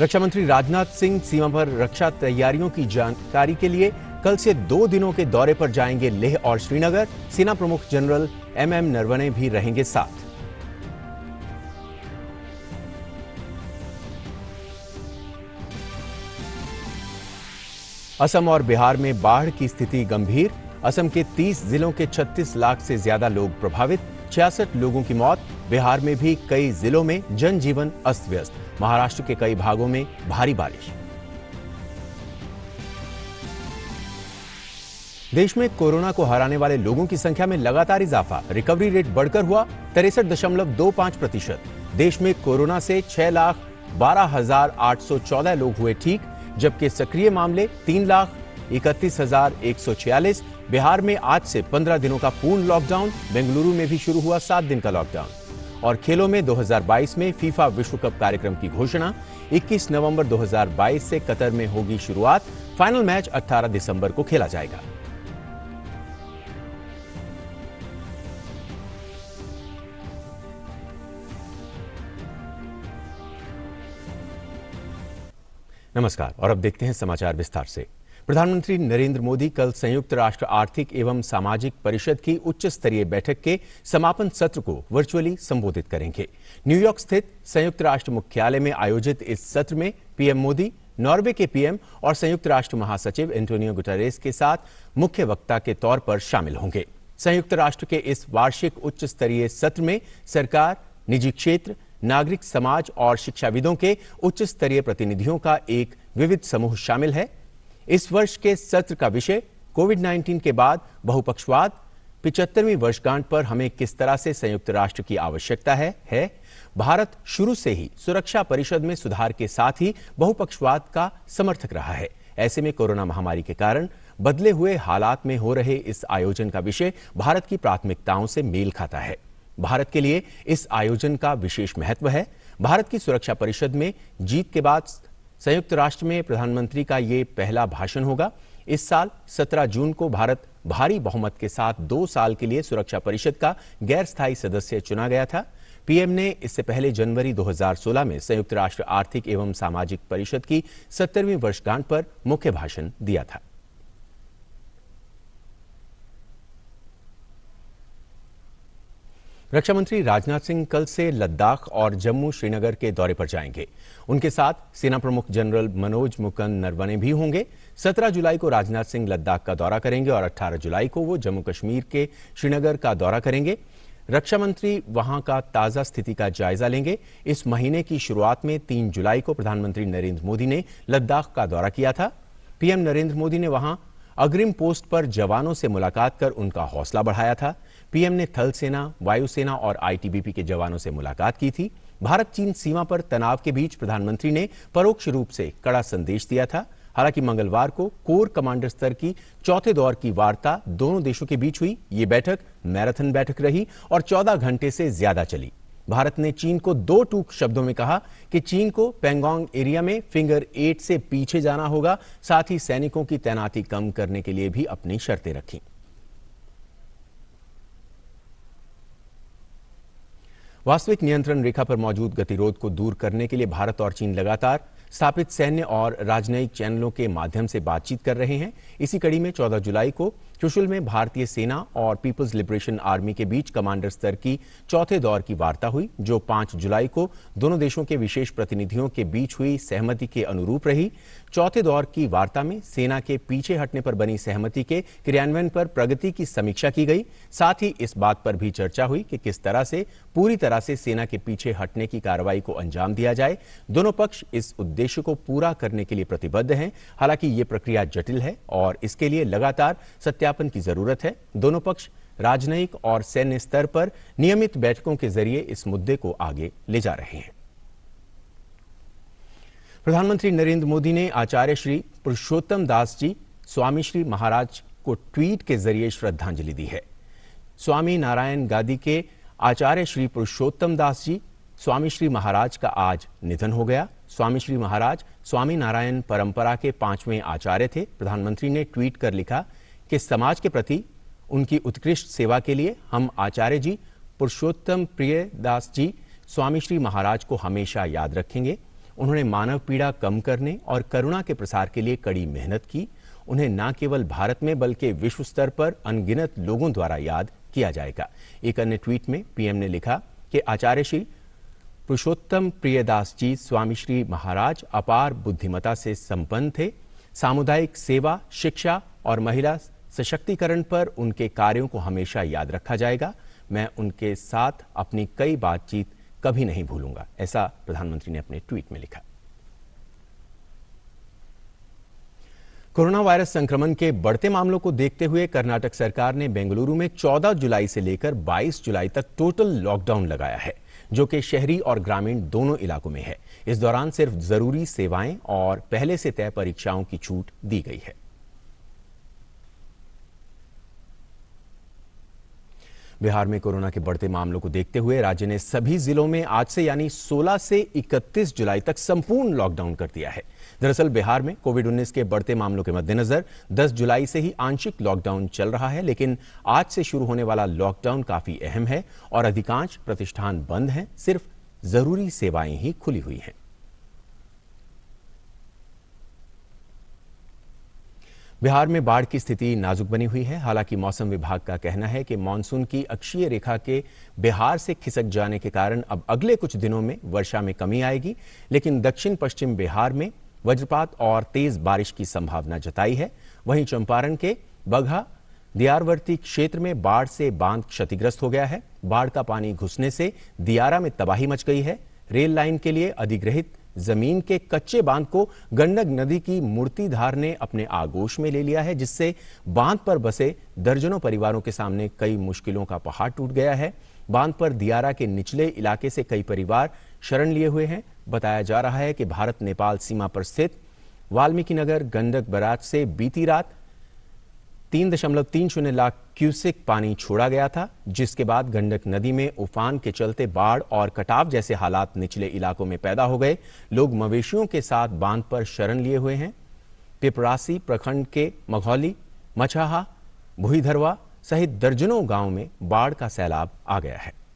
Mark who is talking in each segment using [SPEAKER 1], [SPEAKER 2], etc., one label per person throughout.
[SPEAKER 1] रक्षा मंत्री राजनाथ सिंह सीमा पर रक्षा तैयारियों की जानकारी के लिए कल से 2 दिनों के दौरे पर जाएंगे लेह और श्रीनगर। सेना प्रमुख जनरल MM नरवणे भी रहेंगे साथ। असम और बिहार में बाढ़ की स्थिति गंभीर। असम के 30 जिलों के 36 लाख से ज्यादा लोग प्रभावित, 66 लोगों की मौत। बिहार में भी कई जिलों में जनजीवन अस्त व्यस्त। महाराष्ट्र के कई भागों में भारी बारिश। देश में कोरोना को हराने वाले लोगों की संख्या में लगातार इजाफा। रिकवरी रेट बढ़कर हुआ 63.25%। देश में कोरोना से 6,12,814 लोग हुए ठीक, जबकि सक्रिय मामले 3,31,146। बिहार में आज से 15 दिनों का पूर्ण लॉकडाउन। बेंगलुरु में भी शुरू हुआ 7 दिन का लॉकडाउन। और खेलों में 2022 में फीफा विश्व कप कार्यक्रम की घोषणा। 21 नवंबर 2022 से कतर में होगी शुरुआत। फाइनल मैच 18 दिसंबर को खेला जाएगा। नमस्कार और अब देखते हैं समाचार विस्तार से। प्रधानमंत्री नरेंद्र मोदी कल संयुक्त राष्ट्र आर्थिक एवं सामाजिक परिषद की उच्च स्तरीय बैठक के समापन सत्र को वर्चुअली संबोधित करेंगे। न्यूयॉर्क स्थित संयुक्त राष्ट्र मुख्यालय में आयोजित इस सत्र में पीएम मोदी, नॉर्वे के पीएम और संयुक्त राष्ट्र महासचिव एंटोनियो गुटेरेस के साथ मुख्य वक्ता के तौर पर शामिल होंगे। संयुक्त राष्ट्र के इस वार्षिक उच्च स्तरीय सत्र में सरकार, निजी क्षेत्र, नागरिक समाज और शिक्षाविदों के उच्च स्तरीय प्रतिनिधियों का एक विविध समूह शामिल है। इस वर्ष के सत्र का विषय कोविड-19 के बाद बहुपक्षवाद, 75वीं वर्षगांठ पर हमें किस तरह से संयुक्त राष्ट्र की आवश्यकता है। भारत शुरू से ही सुरक्षा परिषद में सुधार के साथ ही बहुपक्षवाद का समर्थक रहा है। ऐसे में कोरोना महामारी के कारण बदले हुए हालात में हो रहे इस आयोजन का विषय भारत की प्राथमिकताओं से मेल खाता है। भारत के लिए इस आयोजन का विशेष महत्व है। भारत की सुरक्षा परिषद में जीत के बाद संयुक्त राष्ट्र में प्रधानमंत्री का ये पहला भाषण होगा। इस साल 17 जून को भारत भारी बहुमत के साथ 2 साल के लिए सुरक्षा परिषद का गैर स्थायी सदस्य चुना गया था। पीएम ने इससे पहले जनवरी 2016 में संयुक्त राष्ट्र आर्थिक एवं सामाजिक परिषद की 70वीं वर्षगांठ पर मुख्य भाषण दिया था। रक्षा मंत्री राजनाथ सिंह कल से लद्दाख और जम्मू श्रीनगर के दौरे पर जाएंगे। उनके साथ सेना प्रमुख जनरल मनोज मुकुंद नरवणे भी होंगे। 17 जुलाई को राजनाथ सिंह लद्दाख का दौरा करेंगे और 18 जुलाई को वो जम्मू कश्मीर के श्रीनगर का दौरा करेंगे। रक्षा मंत्री वहां का ताजा स्थिति का जायजा लेंगे। इस महीने की शुरुआत में 3 जुलाई को प्रधानमंत्री नरेंद्र मोदी ने लद्दाख का दौरा किया था। पीएम नरेंद्र मोदी ने वहां अग्रिम पोस्ट पर जवानों से मुलाकात कर उनका हौसला बढ़ाया था। पीएम ने थल सेना, वायुसेना और आईटीबीपी के जवानों से मुलाकात की थी। भारत चीन सीमा पर तनाव के बीच प्रधानमंत्री ने परोक्ष रूप से कड़ा संदेश दिया था। हालांकि मंगलवार को कोर कमांडर स्तर की चौथे दौर की वार्ता दोनों देशों के बीच हुई। ये बैठक मैराथन बैठक रही और 14 घंटे से ज्यादा चली। भारत ने चीन को 2 टूक शब्दों में कहा कि चीन को पैंगोंग एरिया में फिंगर 8 से पीछे जाना होगा। साथ ही सैनिकों की तैनाती कम करने के लिए भी अपनी शर्तें रखी। वास्तविक नियंत्रण रेखा पर मौजूद गतिरोध को दूर करने के लिए भारत और चीन लगातार स्थापित सैन्य और राजनयिक चैनलों के माध्यम से बातचीत कर रहे हैं। इसी कड़ी में 14 जुलाई को चुशुल में भारतीय सेना और पीपल्स लिबरेशन आर्मी के बीच कमांडर स्तर की चौथे दौर की वार्ता हुई, जो 5 जुलाई को दोनों देशों के विशेष प्रतिनिधियों के बीच हुई सहमति के अनुरूप रही। चौथे दौर की वार्ता में सेना के पीछे हटने पर बनी सहमति के क्रियान्वयन पर प्रगति की समीक्षा की गई। साथ ही इस बात पर भी चर्चा हुई कि किस तरह से पूरी तरह से सेना के पीछे हटने की कार्रवाई को अंजाम दिया जाए। दोनों पक्ष इस उद्देश्य को पूरा करने के लिए प्रतिबद्ध हैं। हालांकि ये प्रक्रिया जटिल है और इसके लिए लगातार सत्यापन की जरूरत है। दोनों पक्ष राजनयिक और सैन्य स्तर पर नियमित बैठकों के जरिए इस मुद्दे को आगे ले जा रहे हैं। प्रधानमंत्री नरेंद्र मोदी ने आचार्य श्री पुरुषोत्तम दास जी स्वामी श्री महाराज को ट्वीट के जरिए श्रद्धांजलि दी है। स्वामी नारायण गादी के आचार्य श्री पुरुषोत्तम दास जी स्वामी श्री महाराज का आज निधन हो गया। स्वामी श्री महाराज स्वामी नारायण परंपरा के 5वें आचार्य थे। प्रधानमंत्री ने ट्वीट कर लिखा कि समाज के प्रति उनकी उत्कृष्ट सेवा के लिए हम आचार्य जी पुरुषोत्तम प्रिय दास जी स्वामी श्री महाराज को हमेशा याद रखेंगे। उन्होंने मानव पीड़ा कम करने और करुणा के प्रसार के लिए कड़ी मेहनत की। उन्हें न केवल भारत में बल्कि विश्व स्तर पर अनगिनत लोगों द्वारा याद किया जाएगा। एक अन्य ट्वीट में पीएम ने लिखा कि आचार्य श्री पुरुषोत्तम प्रियदास जी स्वामी श्री महाराज अपार बुद्धिमता से संपन्न थे। सामुदायिक सेवा, शिक्षा और महिला सशक्तिकरण पर उनके कार्यों को हमेशा याद रखा जाएगा। मैं उनके साथ अपनी कई बातचीत कभी नहीं भूलूंगा, ऐसा प्रधानमंत्री ने अपने ट्वीट में लिखा। कोरोना वायरस संक्रमण के बढ़ते मामलों को देखते हुए कर्नाटक सरकार ने बेंगलुरु में 14 जुलाई से लेकर 22 जुलाई तक टोटल लॉकडाउन लगाया है, जो कि शहरी और ग्रामीण दोनों इलाकों में है। इस दौरान सिर्फ जरूरी सेवाएं और पहले से तय परीक्षाओं की छूट दी गई है। बिहार में कोरोना के बढ़ते मामलों को देखते हुए राज्य ने सभी जिलों में आज से यानी 16 से 31 जुलाई तक संपूर्ण लॉकडाउन कर दिया है। दरअसल बिहार में कोविड-19 के बढ़ते मामलों के मद्देनजर 10 जुलाई से ही आंशिक लॉकडाउन चल रहा है, लेकिन आज से शुरू होने वाला लॉकडाउन काफी अहम है और अधिकांश प्रतिष्ठान बंद हैं। सिर्फ जरूरी सेवाएं ही खुली हुई हैं। बिहार में बाढ़ की स्थिति नाजुक बनी हुई है। हालांकि मौसम विभाग का कहना है कि मानसून की अक्षीय रेखा के बिहार से खिसक जाने के कारण अब अगले कुछ दिनों में वर्षा में कमी आएगी, लेकिन दक्षिण पश्चिम बिहार में वज्रपात और तेज बारिश की संभावना जताई है। वहीं चंपारण के बगहा दियारवर्ती क्षेत्र में बाढ़ से बांध क्षतिग्रस्त हो गया है। बाढ़ का पानी घुसने से दियारा में तबाही मच गई है। रेल लाइन के लिए अधिग्रहित जमीन के कच्चे बांध को गंडक नदी की मूर्तिधार ने अपने आगोश में ले लिया है, जिससे बांध पर बसे दर्जनों परिवारों के सामने कई मुश्किलों का पहाड़ टूट गया है। बांध पर दियारा के निचले इलाके से कई परिवार शरण लिए हुए हैं। बताया जा रहा है कि भारत नेपाल सीमा पर स्थित वाल्मीकि नगर गंडक बराज से बीती रात 3.30 लाख क्यूसेक पानी छोड़ा गया था, जिसके बाद गंडक नदी में उफान के चलते बाढ़ और कटाव जैसे हालात निचले इलाकों में पैदा हो गए। लोग मवेशियों के साथ बांध पर शरण लिए हुए हैं। पिपरासी प्रखंड के मघौली, मछाहा, भुईधरवा सहित दर्जनों गांवों में बाढ़ का सैलाब आ गया है।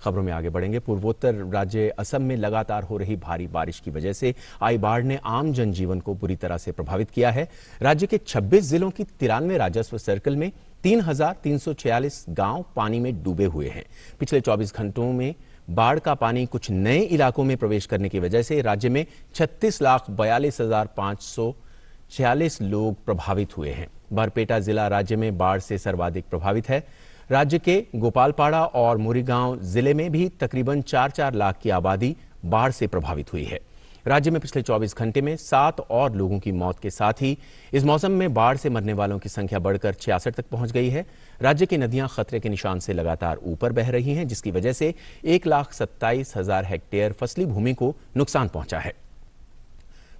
[SPEAKER 1] खबरों में आगे बढ़ेंगे। पूर्वोत्तर राज्य असम में लगातार हो रही भारी बारिश की वजह से आई बाढ़ ने आम जनजीवन को बुरी तरह से प्रभावित किया है। राज्य के 26 जिलों की 93 राजस्व सर्कल में 3,346 गांव पानी में डूबे हुए हैं। पिछले 24 घंटों में बाढ़ का पानी कुछ नए इलाकों में प्रवेश करने की वजह से राज्य में 36,42,546 लोग प्रभावित हुए हैं। बरपेटा जिला राज्य में बाढ़ से सर्वाधिक प्रभावित है। राज्य के गोपालपाड़ा और मोरीगांव जिले में भी तकरीबन 4-4 लाख की आबादी बाढ़ से प्रभावित हुई है। राज्य में पिछले 24 घंटे में 7 और लोगों की मौत के साथ ही इस मौसम में बाढ़ से मरने वालों की संख्या बढ़कर 66 तक पहुंच गई है। राज्य की नदियां खतरे के निशान से लगातार ऊपर बह रही हैं, जिसकी वजह से 1,27,000 हेक्टेयर फसली भूमि को नुकसान पहुंचा है।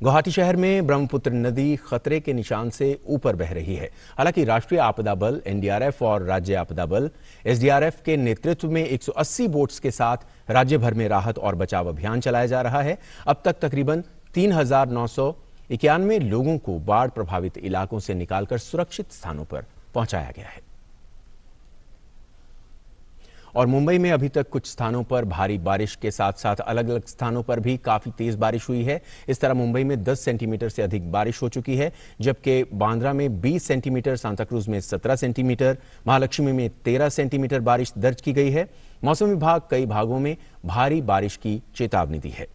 [SPEAKER 1] गुवाहाटी शहर में ब्रह्मपुत्र नदी खतरे के निशान से ऊपर बह रही है। हालांकि राष्ट्रीय आपदा बल एनडीआरएफ और राज्य आपदा बल एसडीआरएफ के नेतृत्व में 180 बोट्स के साथ राज्य भर में राहत और बचाव अभियान चलाया जा रहा है। अब तक तकरीबन 3,991 लोगों को बाढ़ प्रभावित इलाकों से निकालकर सुरक्षित स्थानों पर पहुंचाया गया है। और मुंबई में अभी तक कुछ स्थानों पर भारी बारिश के साथ साथ अलग अलग स्थानों पर भी काफी तेज बारिश हुई है। इस तरह मुंबई में 10 सेंटीमीटर से अधिक बारिश हो चुकी है, जबकि बांद्रा में 20 सेंटीमीटर, सांताक्रूज में 17 सेंटीमीटर, महालक्ष्मी में 13 सेंटीमीटर बारिश दर्ज की गई है। मौसम विभाग कई भागों में भारी बारिश की चेतावनी दी है।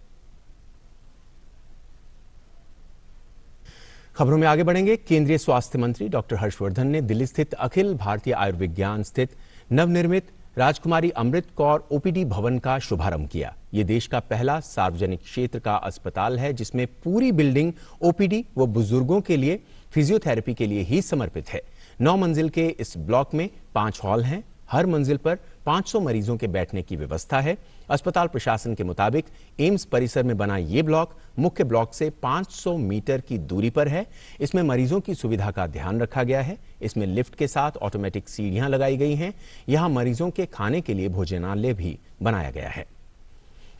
[SPEAKER 1] खबरों में आगे बढ़ेंगे। केंद्रीय स्वास्थ्य मंत्री डॉक्टर हर्षवर्धन ने दिल्ली स्थित अखिल भारतीय आयुर्विज्ञान स्थित नवनिर्मित राजकुमारी अमृत कौर ओपीडी भवन का शुभारंभ किया। ये देश का पहला सार्वजनिक क्षेत्र का अस्पताल है जिसमें पूरी बिल्डिंग ओपीडी व बुजुर्गों के लिए फिजियोथेरेपी के लिए ही समर्पित है। 9 मंजिल के इस ब्लॉक में 5 हॉल हैं। हर मंजिल पर 500 मरीजों के बैठने की व्यवस्था है। अस्पताल प्रशासन के मुताबिक एम्स परिसर में बना ये ब्लॉक मुख्य ब्लॉक से 500 मीटर की दूरी पर है। इसमें मरीजों की सुविधा का ध्यान रखा गया है। इसमें लिफ्ट के साथ ऑटोमेटिक सीढ़ियां लगाई गई हैं। यहां मरीजों के खाने के लिए भोजनालय भी बनाया गया है।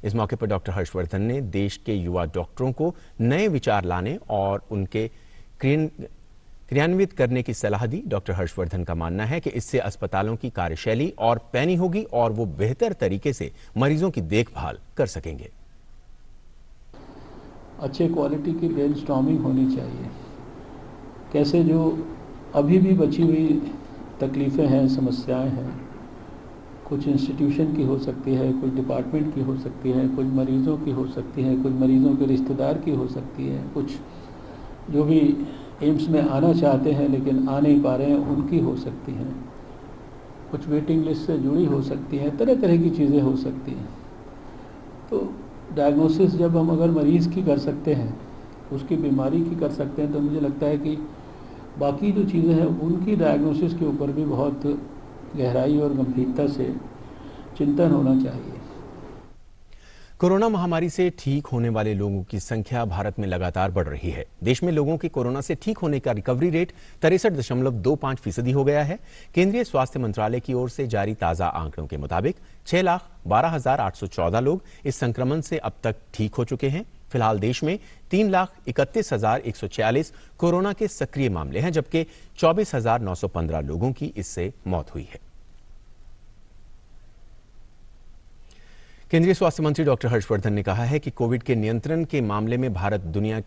[SPEAKER 1] इस मौके पर डॉक्टर हर्षवर्धन ने देश के युवा डॉक्टरों को नए विचार लाने और उनके क्रियान्वित करने की सलाह दी। डॉक्टर हर्षवर्धन का मानना है कि इससे अस्पतालों की कार्यशैली और पैनी होगी और वो बेहतर तरीके से मरीजों की देखभाल कर सकेंगे।
[SPEAKER 2] अच्छे क्वालिटी की ब्रेनस्टॉर्मिंग होनी चाहिए। कैसे जो अभी भी बची हुई तकलीफ़ें हैं, समस्याएं हैं, कुछ इंस्टीट्यूशन की हो सकती है, कुछ डिपार्टमेंट की हो सकती है, कुछ मरीज़ों की हो सकती है, कुछ मरीज़ों के रिश्तेदार की हो सकती है, कुछ जो भी एम्स में आना चाहते हैं लेकिन आ नहीं पा रहे हैं उनकी हो सकती हैं, कुछ वेटिंग लिस्ट से जुड़ी हो सकती हैं, तरह तरह की चीज़ें हो सकती हैं। तो डायग्नोसिस जब हम अगर मरीज़ की कर सकते हैं, उसकी बीमारी की कर सकते हैं, तो मुझे लगता है कि बाकी जो चीज़ें हैं उनकी डायग्नोसिस के ऊपर भी बहुत गहराई और गंभीरता से चिंतन होना चाहिए।
[SPEAKER 1] कोरोना महामारी से ठीक होने वाले लोगों की संख्या भारत में लगातार बढ़ रही है। देश में लोगों के कोरोना से ठीक होने का रिकवरी रेट 63.25% हो गया है। केंद्रीय स्वास्थ्य मंत्रालय की ओर से जारी ताजा आंकड़ों के मुताबिक 6,12,814 लोग इस संक्रमण से अब तक ठीक हो चुके हैं। फिलहाल देश में 3,31,146 कोरोना के सक्रिय मामले हैं, जबकि 24,915 लोगों की इससे मौत हुई है। केंद्रीय स्वास्थ्य मंत्री डॉक्टर हर्षवर्धन ने कहा है कि कोविड के नियंत्रण के मामले में भारत दुनिया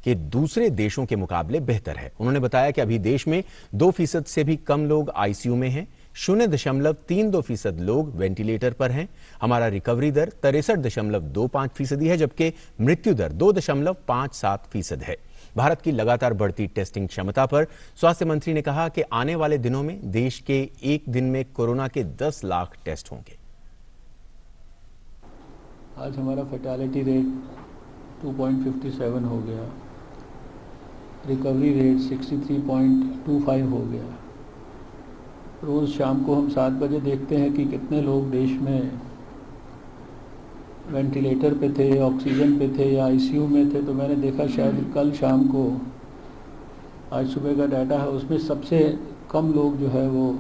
[SPEAKER 1] के दूसरे देशों के मुकाबले बेहतर है। उन्होंने बताया कि अभी देश में 2% से भी कम लोग आईसीयू में हैं, 0.32% लोग वेंटिलेटर पर हैं। हमारा रिकवरी दर 63.25% है, जबकि मृत्यु दर 2.57% है। भारत की लगातार बढ़ती टेस्टिंग क्षमता पर स्वास्थ्य मंत्री ने कहा कि आने वाले दिनों में देश के एक दिन में कोरोना के 10 लाख टेस्ट होंगे।
[SPEAKER 2] आज हमारा फैटेलिटी रेट 2.57 हो गया, रिकवरी रेट 63.25 हो गया। रोज़ शाम को हम 7 बजे देखते हैं कि कितने लोग देश में वेंटिलेटर पे थे, ऑक्सीजन पे थे या आईसीयू में थे। तो मैंने देखा शायद कल शाम को, आज सुबह का डाटा है, उसमें सबसे कम लोग जो है वो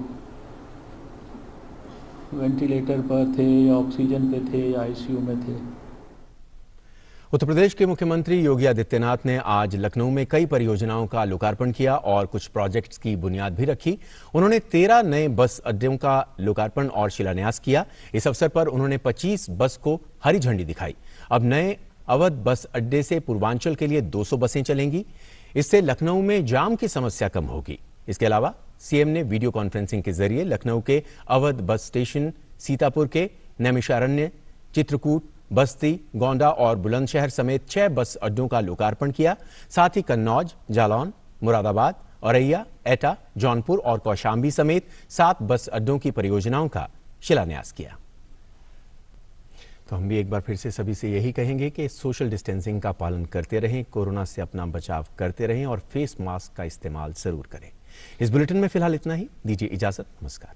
[SPEAKER 2] वेंटिलेटर पर थे या ऑक्सीजन पे थे या आईसीयू में थे।
[SPEAKER 1] उत्तर प्रदेश के मुख्यमंत्री योगी आदित्यनाथ ने आज लखनऊ में कई परियोजनाओं का लोकार्पण किया और कुछ प्रोजेक्ट्स की बुनियाद भी रखी। उन्होंने 13 नए बस अड्डों का लोकार्पण और शिलान्यास किया। इस अवसर पर उन्होंने 25 बस को हरी झंडी दिखाई। अब नए अवध बस अड्डे से पूर्वांचल के लिए 200 बसें चलेंगी। इससे लखनऊ में जाम की समस्या कम होगी। इसके अलावा सीएम ने वीडियो कॉन्फ्रेंसिंग के जरिए लखनऊ के अवध बस स्टेशन, सीतापुर के नैमिषारण्य, चित्रकूट, बस्ती, गोंडा और बुलंदशहर समेत 6 बस अड्डों का लोकार्पण किया। साथ ही कन्नौज, जालौन, मुरादाबाद, औरैया, एटा, जौनपुर और कौशाम्बी समेत 7 बस अड्डों की परियोजनाओं का शिलान्यास किया। तो हम भी एक बार फिर से सभी से यही कहेंगे कि सोशल डिस्टेंसिंग का पालन करते रहें, कोरोना से अपना बचाव करते रहें और फेस मास्क का इस्तेमाल जरूर करें। इस बुलेटिन में फिलहाल इतना ही। दीजिए इजाजत। नमस्कार।